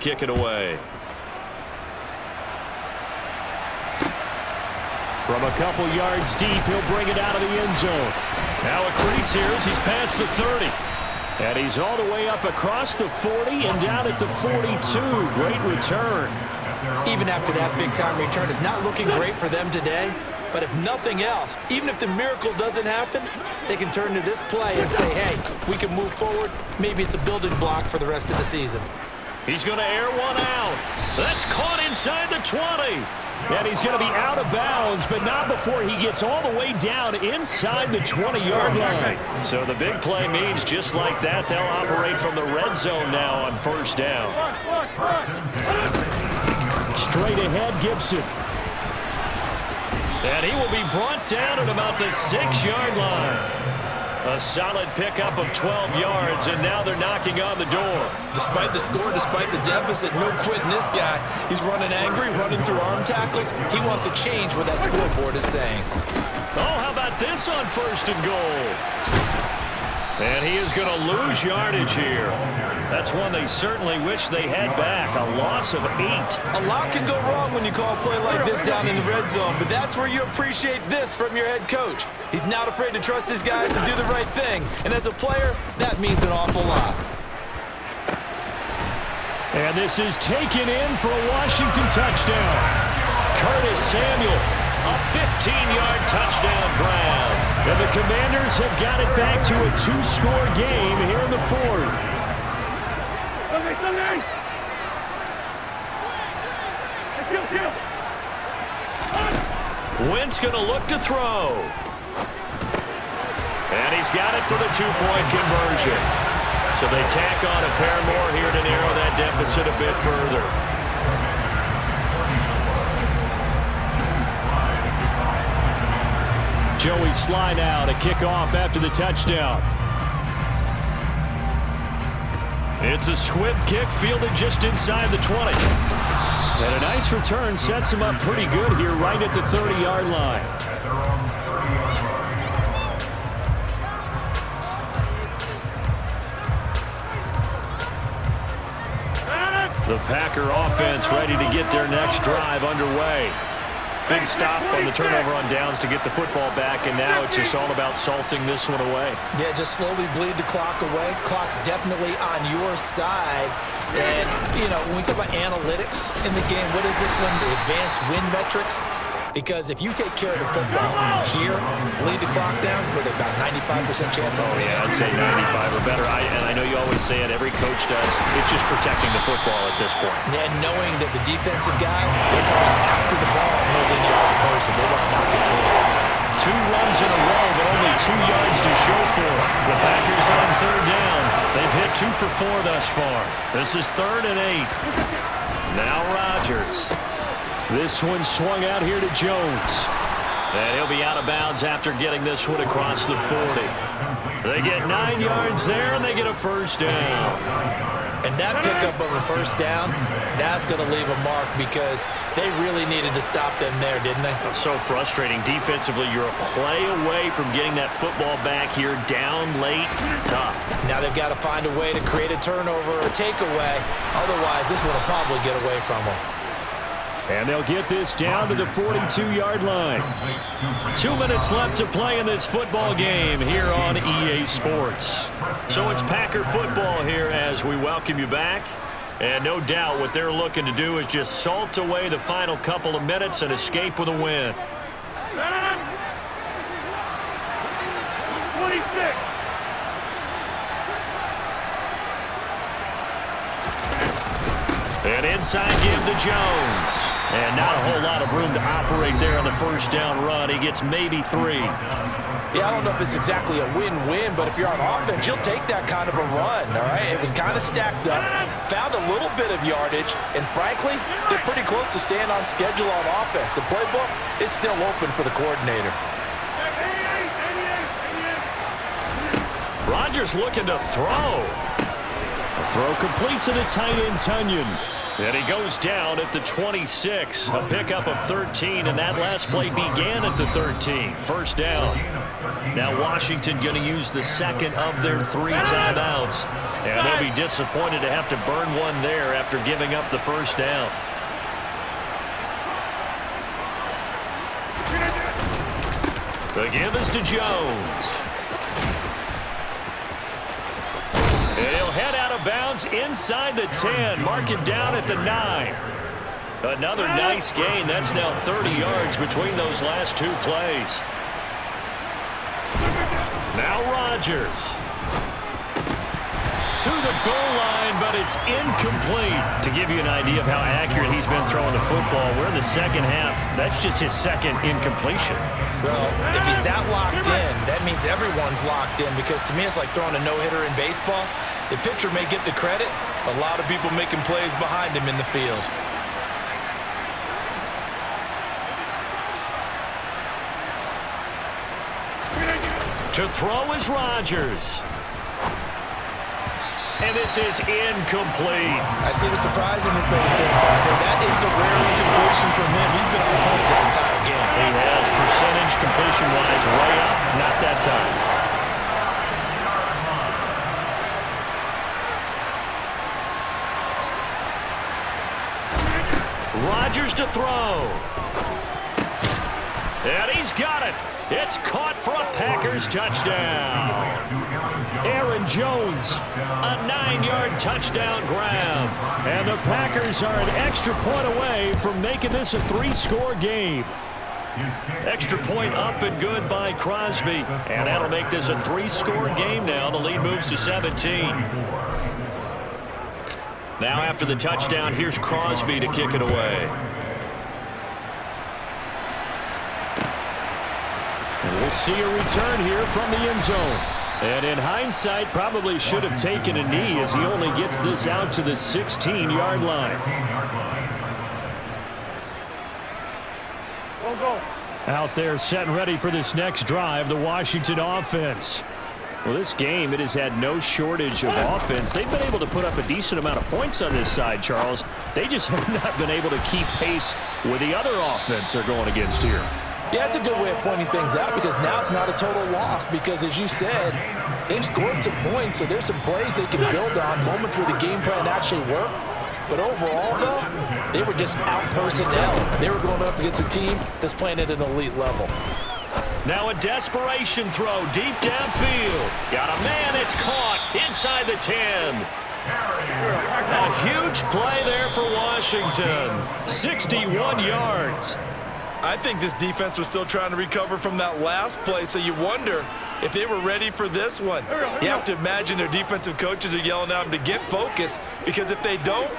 Kick it away. From a couple yards deep, he'll bring it out of the end zone. Now a crease here as he's past the 30. And he's all the way up across the 40 and down at the 42. Great return. Even after that big-time return, it's not looking great for them today. But if nothing else, even if the miracle doesn't happen, they can turn to this play and say, hey, we can move forward. Maybe it's a building block for the rest of the season. He's going to air one out. That's caught inside the 20. And he's going to be out of bounds, but not before he gets all the way down inside the 20-yard line. So the big play means just like that, they'll operate from the red zone now on first down. Straight ahead, Gibson. And he will be brought down at about the 6-yard line. A solid pickup of 12 yards, and now they're knocking on the door. Despite the score, despite the deficit, no quitting this guy. He's running angry, running through arm tackles. He wants to change what that scoreboard is saying. Oh, how about this on first and goal? And he is going to lose yardage here. That's one they certainly wish they had back. A loss of 8. A lot can go wrong when you call a play like this down in the red zone, but that's where you appreciate this from your head coach. He's not afraid to trust his guys to do the right thing, and as a player, that means an awful lot. And this is taken in for a Washington touchdown. Curtis Samuel, a 15-yard touchdown grab. And the Commanders have got it back to a 2-score game here in the 4th. Wentz going to look to throw. And he's got it for the 2-point conversion. So they tack on a pair more here to narrow that deficit a bit further. Joey Sly now to kick off after the touchdown. It's a squib kick fielded just inside the 20. And a nice return sets him up pretty good here right at the 30-yard line. The Packer offense ready to get their next drive underway. Big stop on the turnover on downs to get the football back, and now it's just all about salting this one away. Yeah, just slowly bleed the clock away. Clock's definitely on your side. And, you know, when we talk about analytics in the game, what is this one? The advanced win metrics? Because if you take care of the football here, bleed the clock down, with about 95% chance. Oh, yeah, I'd say 95 or better. And I know you always say it, every coach does. It's just protecting the football at this point. Yeah, knowing that the defensive guys, they're coming after the ball more than the other person. They want to knock it free. 2 runs in a row, but only 2 yards to show for it. The Packers on third down. They've hit 2 for 4 thus far. This is 3rd and 8. Now Rodgers. This one swung out here to Jones. And he'll be out of bounds after getting this one across the 40. They get 9 yards there, and they get a first down. And that pickup of a first down, that's going to leave a mark because they really needed to stop them there, didn't they? So frustrating. Defensively, you're a play away from getting that football back here down late. Tough. Now they've got to find a way to create a turnover or takeaway. Otherwise, this one will probably get away from them. And they'll get this down to the 42-yard line. 2 minutes left to play in this football game here on EA Sports. So it's Packer football here as we welcome you back. And no doubt what they're looking to do is just salt away the final couple of minutes and escape with a win. 26. And inside give to Jones. And not a whole lot of room to operate there on the first down run. He gets maybe 3. Yeah, I don't know if it's exactly a win-win, but if you're on offense, you'll take that kind of a run, all right? It was kind of stacked up, found a little bit of yardage, and frankly, they're pretty close to staying on schedule on offense. The playbook is still open for the coordinator. Rodgers looking to throw. Throw complete to the tight end, Tunyon. And he goes down at the 26. A pickup of 13, and that last play began at the 13. First down. Now Washington going to use the second of their 3 timeouts. And they'll be disappointed to have to burn one there after giving up the first down. The give is to Jones. And he'll head out of bounds inside the 10. Mark it down at the 9. Another nice gain. That's now 30 yards between those last 2 plays. Now Rodgers. To the goal line, but it's incomplete. To give you an idea of how accurate he's been throwing the football, we're in the second half. That's just his second incompletion. Well, if he's that locked in, that means everyone's locked in, because to me it's like throwing a no-hitter in baseball. The pitcher may get the credit, a lot of people making plays behind him in the field. To throw is Rodgers. And this is incomplete. I see the surprise in your face there, partner. That is a rare incompletion from him. He's been on point this entire game. He has percentage completion-wise way up. Not that time. Rodgers to throw. And he's got it. It's caught for a Packers touchdown. Aaron Jones, a 9-yard touchdown grab. And the Packers are an extra point away from making this a 3-score game. Extra point up and good by Crosby. And that'll make this a 3-score game now. The lead moves to 17. Now after the touchdown, here's Crosby to kick it away. And we'll see a return here from the end zone. And in hindsight, probably should have taken a knee as he only gets this out to the 16-yard line. Out there set and ready for this next drive, the Washington offense. Well, this game, it has had no shortage of offense. They've been able to put up a decent amount of points on this side, Charles. They just have not been able to keep pace with the other offense they're going against here. Yeah, it's a good way of pointing things out, because now it's not a total loss, because as you said, they've scored some points, so there's some plays they can build on, moments where the game plan actually worked. But overall, though, they were just out-personnel. They were going up against a team that's playing at an elite level. Now a desperation throw deep downfield. Got a man, it's caught inside the 10. A huge play there for Washington. 61 yards. I think this defense was still trying to recover from that last play, so you wonder if they were ready for this one. You have to imagine their defensive coaches are yelling at them to get focused, because if they don't,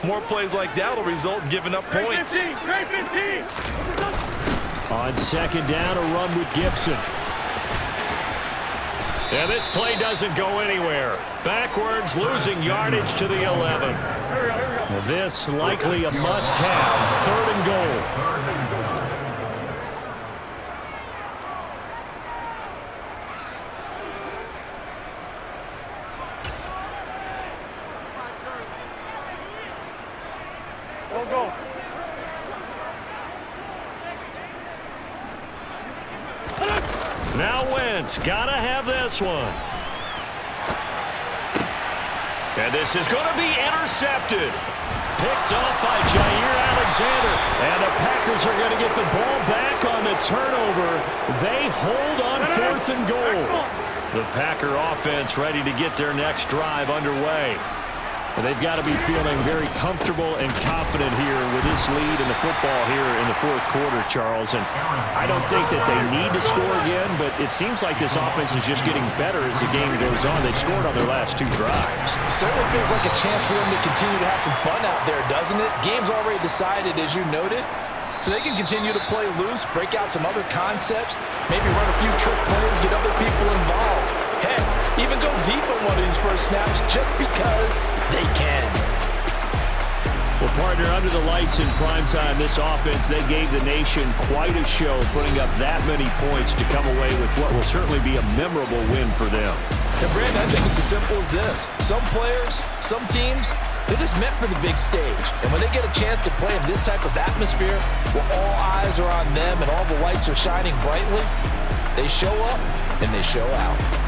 more plays like that will result in giving up points. On second down, a run with Gibson. And this play doesn't go anywhere. Backwards, losing yardage to the 11. This likely a must-have. 3rd and goal. Now Wentz, gotta have this one. And this is going to be intercepted. Picked off by Jair Alexander. And the Packers are going to get the ball back on the turnover. They hold on 4th and goal. The Packer offense ready to get their next drive underway. They've got to be feeling very comfortable and confident here with this lead in the football here in the 4th quarter, Charles. And I don't think that they need to score again, but it seems like this offense is just getting better as the game goes on. They've scored on their last 2 drives. Certainly feels like a chance for them to continue to have some fun out there, doesn't it? Game's already decided, as you noted. So they can continue to play loose, break out some other concepts, maybe run a few trick plays, get other people involved. Heck, even go deep on one of these first snaps just because they can. Well, partner, under the lights in primetime, this offense, they gave the nation quite a show, putting up that many points to come away with what will certainly be a memorable win for them. And Brandon, I think it's as simple as this. Some players, some teams, they're just meant for the big stage. And when they get a chance to play in this type of atmosphere, where all eyes are on them and all the lights are shining brightly, they show up and they show out.